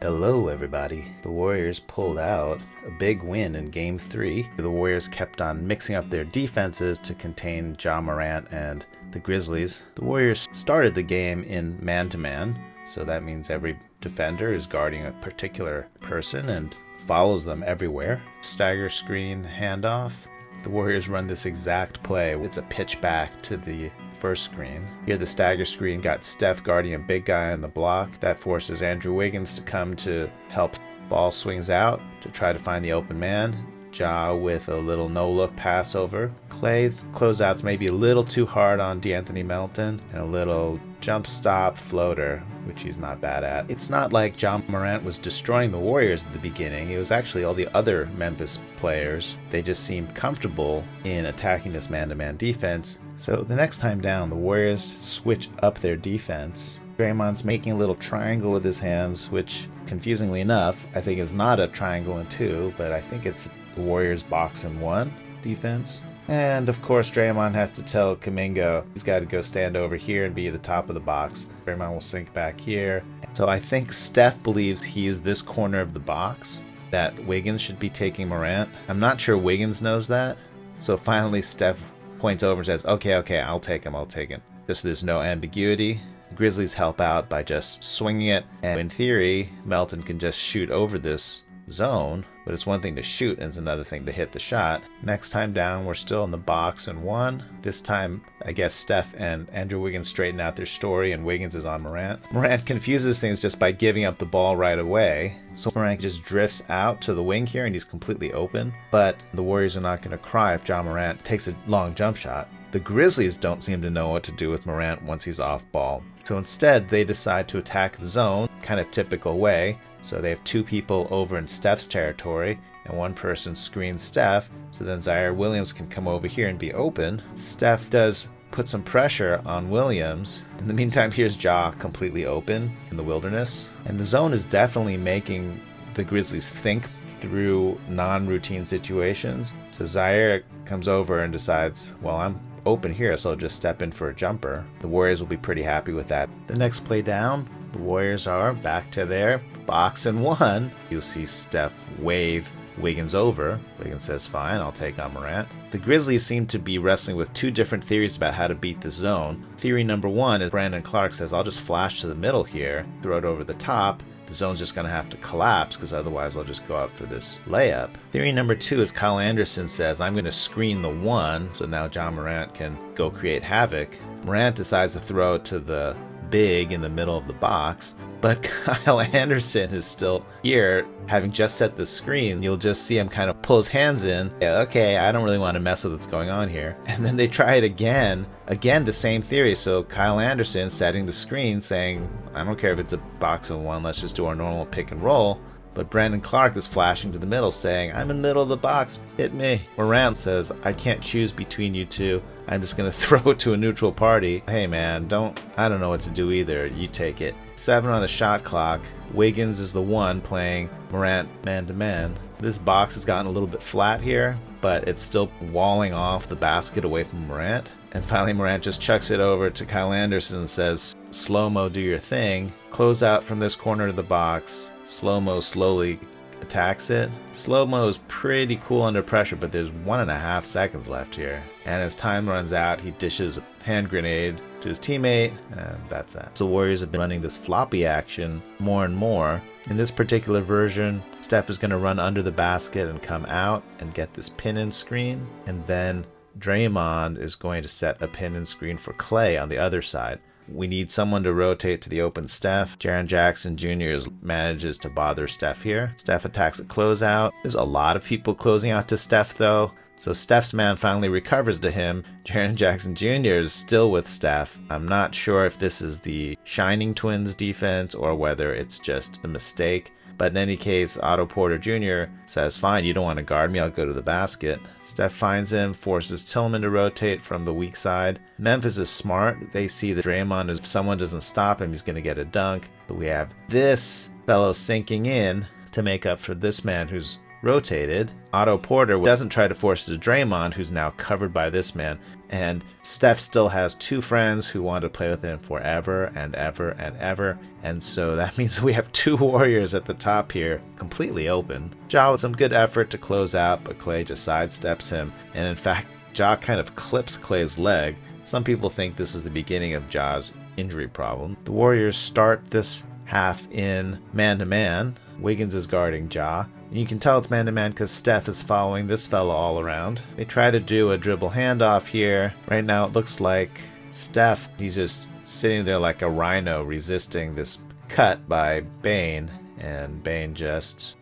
Hello everybody. The Warriors pulled out a big win in Game 3. The Warriors kept on mixing up their defenses to contain Ja Morant and the Grizzlies. The Warriors started the game in man-to-man, so that means every defender is guarding a particular person and follows them everywhere. Stagger screen handoff. The Warriors run this exact play. It's a pitch back to the first screen. Here the stagger screen got Steph guarding a big guy on the block. That forces Andrew Wiggins to come to help. Ball swings out to try to find the open man. Ja with a little no-look pass over. Klay closeouts maybe a little too hard on DeAnthony Melton, and a little jump stop floater, which he's not bad at. It's not like Ja Morant was destroying the Warriors at the beginning. It was actually all the other Memphis players. They just seemed comfortable in attacking this man-to-man defense. So the next time down, the Warriors switch up their defense. Draymond's making a little triangle with his hands, which, confusingly enough, I think is not a triangle in two, but I think it's the Warriors box in one defense. And of course Draymond has to tell Kuminga he's got to go stand over here and be at the top of the box. Draymond will sink back here. So I think Steph believes he's this corner of the box, that Wiggins should be taking Morant. I'm not sure Wiggins knows that. So finally Steph points over and says, okay, I'll take him. Just so there's no ambiguity. The Grizzlies help out by just swinging it, and in theory Melton can just shoot over this zone, but it's one thing to shoot and it's another thing to hit the shot. Next time down, we're still in the box and one. This time, I guess Steph and Andrew Wiggins straighten out their story and Wiggins is on Morant. Morant confuses things just by giving up the ball right away. So Morant just drifts out to the wing here and he's completely open. But the Warriors are not going to cry if Ja Morant takes a long jump shot. The Grizzlies don't seem to know what to do with Morant once he's off ball. So instead, they decide to attack the zone, kind of typical way. So they have two people over in Steph's territory, and one person screens Steph, so then Ziaire Williams can come over here and be open. Steph does put some pressure on Williams. In the meantime, here's Ja completely open in the wilderness. And the zone is definitely making the Grizzlies think through non-routine situations. So Ziaire comes over and decides, well, I'm open here, so I'll just step in for a jumper. The Warriors will be pretty happy with that. The next play down, the Warriors are back to their box and one. You'll see Steph wave Wiggins over. Wiggins says, fine, I'll take on Morant. The Grizzlies seem to be wrestling with two different theories about how to beat the zone. Theory number one is Brandon Clark says, I'll just flash to the middle here, throw it over the top. The zone's just going to have to collapse because otherwise I'll just go up for this layup. Theory number two is Kyle Anderson says, I'm going to screen the one, so now Ja Morant can go create havoc. Morant decides to throw it to the big in the middle of the box, but Kyle Anderson is still here, having just set the screen. You'll just see him kind of pull his hands in. Yeah, okay, I don't really want to mess with what's going on here. And then they try it again. Again, the same theory. So Kyle Anderson setting the screen saying, I don't care if it's a box of one, let's just do our normal pick and roll. But Brandon Clark is flashing to the middle saying, I'm in the middle of the box, hit me. Morant says, I can't choose between you two. I'm just going to throw it to a neutral party. Hey man, I don't know what to do either. You take it. 7 on the shot clock. Wiggins is the one playing Morant man-to-man. This box has gotten a little bit flat here, but it's still walling off the basket away from Morant. And finally Morant just chucks it over to Kyle Anderson and says, slow-mo, do your thing. Close out from this corner of the box. Slow-mo slowly attacks it. Slow-mo is pretty cool under pressure, but there's 1.5 seconds left here. And as time runs out, he dishes a hand grenade to his teammate, and that's that. So the Warriors have been running this floppy action more and more. In this particular version, Steph is going to run under the basket and come out and get this pin-in screen, and then Draymond is going to set a pin-in screen for Klay on the other side. We need someone to rotate to the open Steph. Jaren Jackson Jr. manages to bother Steph here. Steph attacks a closeout. There's a lot of people closing out to Steph though. So Steph's man finally recovers to him. Jaren Jackson Jr. is still with Steph. I'm not sure if this is the Shining Twins defense or whether it's just a mistake. But in any case, Otto Porter Jr. says, fine, you don't want to guard me, I'll go to the basket. Steph finds him, forces Tillman to rotate from the weak side. Memphis is smart. They see that Draymond, if someone doesn't stop him, he's going to get a dunk. But we have this fellow sinking in to make up for this man who's rotated. Otto Porter doesn't try to force it to Draymond, who's now covered by this man. And Steph still has two friends who want to play with him forever and ever and ever. And so that means we have two Warriors at the top here, completely open. Ja with some good effort to close out, but Klay just sidesteps him. And in fact, Ja kind of clips Klay's leg. Some people think this is the beginning of Ja's injury problem. The Warriors start this half in man-to-man. Wiggins is guarding Ja. And you can tell it's man-to-man because Steph is following this fella all around. They try to do a dribble handoff here. Right now it looks like Steph, he's just sitting there like a rhino resisting this cut by Bane. And Bane just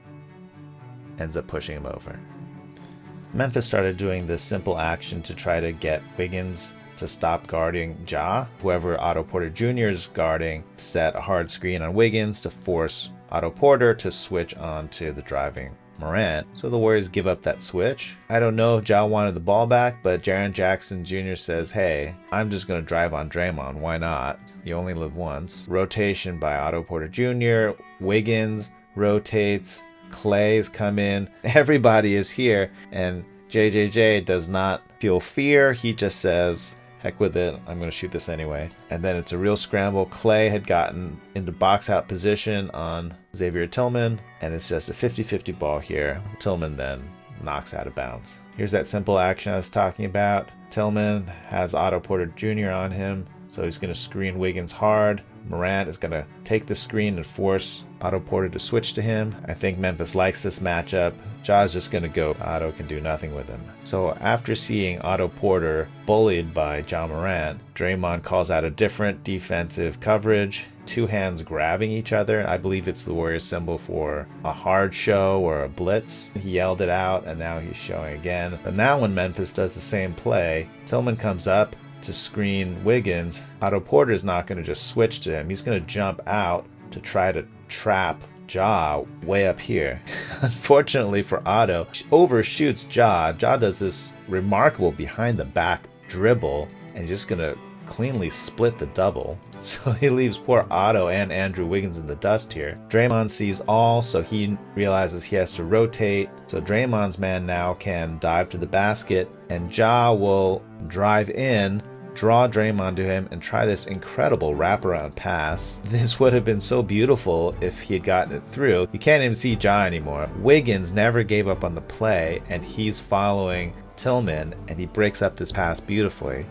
ends up pushing him over. Memphis started doing this simple action to try to get Wiggins to stop guarding Ja. Whoever Otto Porter Jr. is guarding set a hard screen on Wiggins to force Otto Porter to switch onto the driving Morant. So the Warriors give up that switch. I don't know if Ja wanted the ball back, but Jaren Jackson Jr. says, hey, I'm just going to drive on Draymond. Why not? You only live once. Rotation by Otto Porter Jr. Wiggins rotates. Klay's come in. Everybody is here. And JJJ does not feel fear. He just says, heck with it, I'm going to shoot this anyway. And then it's a real scramble. Klay had gotten into box out position on Xavier Tillman, and it's just a 50-50 ball here. Tillman then knocks out of bounds. Here's that simple action I was talking about. Tillman has Otto Porter Jr. on him, so he's going to screen Wiggins hard. Morant is going to take the screen and force Otto Porter to switch to him. I think Memphis likes this matchup. Ja's just going to go. Otto can do nothing with him. So after seeing Otto Porter bullied by Ja Morant, Draymond calls out a different defensive coverage. Two hands grabbing each other. I believe it's the Warriors symbol for a hard show or a blitz. He yelled it out, and now he's showing again. But now when Memphis does the same play, Tillman comes up to screen Wiggins. Otto Porter's not going to just switch to him. He's going to jump out to try to trap Ja way up here. Unfortunately for Otto, overshoots Ja. Ja does this remarkable behind the back dribble and he's just going to cleanly split the double. So he leaves poor Otto and Andrew Wiggins in the dust here. Draymond sees all, so he realizes he has to rotate. So Draymond's man now can dive to the basket, and Ja will drive in, draw Draymond to him, and try this incredible wraparound pass. This would have been so beautiful if he had gotten it through. You can't even see Ja anymore. Wiggins never gave up on the play, and he's following Tillman, and he breaks up this pass beautifully.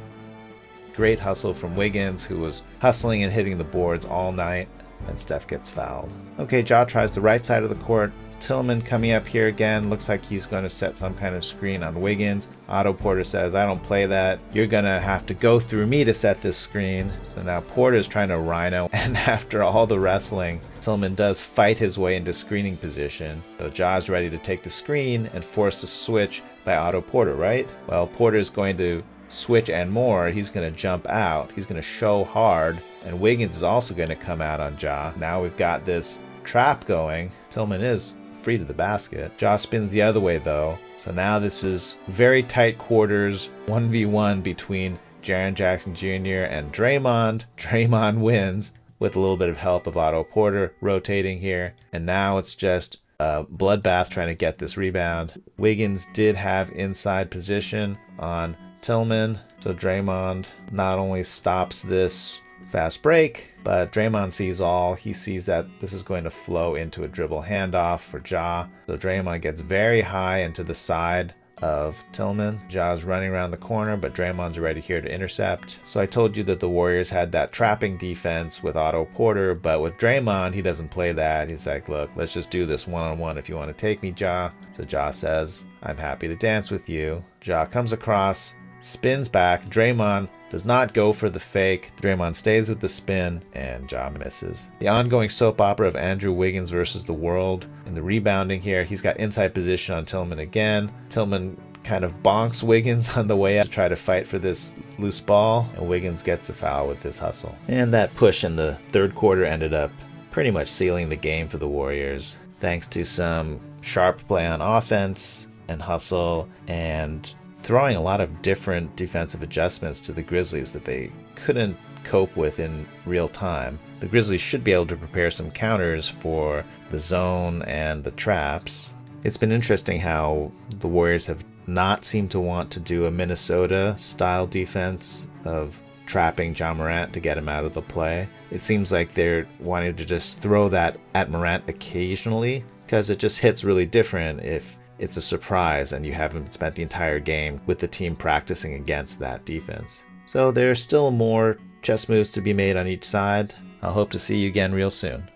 Great hustle from Wiggins, who was hustling and hitting the boards all night, and Steph gets fouled. Okay, Ja tries the right side of the court. Tillman coming up here again. Looks like he's going to set some kind of screen on Wiggins. Otto Porter says, I don't play that. You're going to have to go through me to set this screen. So now Porter's trying to rhino, and after all the wrestling, Tillman does fight his way into screening position. So Ja's ready to take the screen and force the switch by Otto Porter, right? Well, Porter's going to switch and more. He's going to jump out. He's going to show hard. And Wiggins is also going to come out on Ja. Now we've got this trap going. Tillman is free to the basket. Ja spins the other way though. So now this is very tight quarters, 1v1 between Jaren Jackson Jr. and Draymond. Draymond wins with a little bit of help of Otto Porter rotating here. And now it's just a bloodbath trying to get this rebound. Wiggins did have inside position on Tillman, so Draymond not only stops this fast break, but Draymond sees all. He sees that this is going to flow into a dribble handoff for Ja. So Draymond gets very high into the side of Tillman. Ja's running around the corner, but Draymond's already here to intercept. So I told you that the Warriors had that trapping defense with Otto Porter, but with Draymond, he doesn't play that. He's like, look, let's just do this one-on-one if you want to take me, Ja. So Ja says, I'm happy to dance with you. Ja comes across, spins back. Draymond does not go for the fake. Draymond stays with the spin, and Ja misses. The ongoing soap opera of Andrew Wiggins versus the world. In the rebounding here, he's got inside position on Tillman again. Tillman kind of bonks Wiggins on the way out to try to fight for this loose ball, and Wiggins gets a foul with his hustle. And that push in the third quarter ended up pretty much sealing the game for the Warriors, thanks to some sharp play on offense and hustle, and throwing a lot of different defensive adjustments to the Grizzlies that they couldn't cope with in real time. The Grizzlies should be able to prepare some counters for the zone and the traps. It's been interesting how the Warriors have not seemed to want to do a Minnesota-style defense of trapping Ja Morant to get him out of the play. It seems like they're wanting to just throw that at Morant occasionally, because it just hits really different if it's a surprise and you haven't spent the entire game with the team practicing against that defense. So there's still more chess moves to be made on each side. I'll hope to see you again real soon.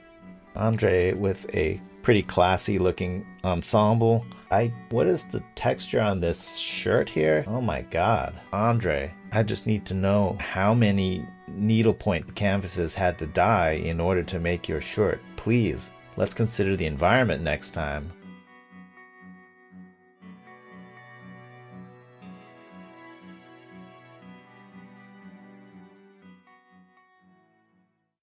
Andre with a pretty classy looking ensemble. What is the texture on this shirt here? Oh my god. Andre, I just need to know how many needlepoint canvases had to die in order to make your shirt. Please, let's consider the environment next time.